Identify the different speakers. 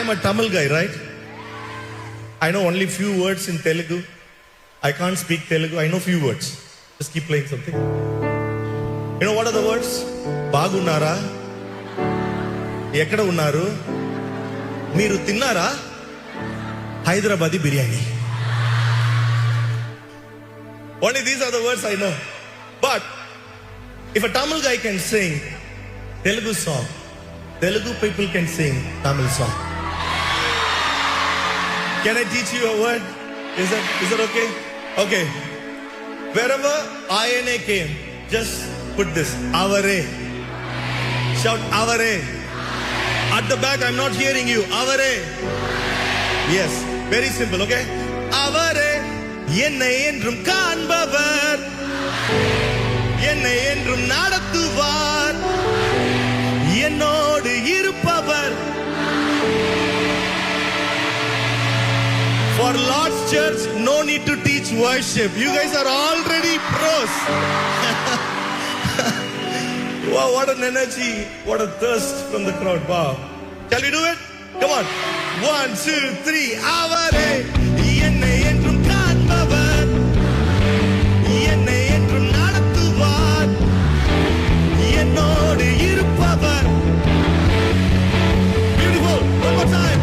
Speaker 1: am a Tamil guy, right? I know only few words in Telugu. I can't speak Telugu. I know few words. Just keep playing something. You know what are the words? Bagunnara. Ekkada unnaru? Meeru tinnara? Hyderabadi biryani. Only these are the words I know. But if a Tamil guy can sing Telugu song, Telugu people can sing Tamil song. Can I teach you a word? Is that okay? Okay. Wherever INA came, just put this. Avare. Shout Avare. At the back, I'm not hearing you. Avare. Yes. Very simple, okay? Avare. Yenai endrum kaanbavar. Yenai endrum nadathuvar. Yennodu irupavar. For Lord's Church, no need to teach worship. You guys are already pros. Wow, what an energy. What a thirst from the crowd. Wow. Shall we do it? Come on. 1, 2, 3. Avare. Yenai endrum kaanbavar. Yenai endrum nadathuvar. Yennodu irupavar. Beautiful. One more time.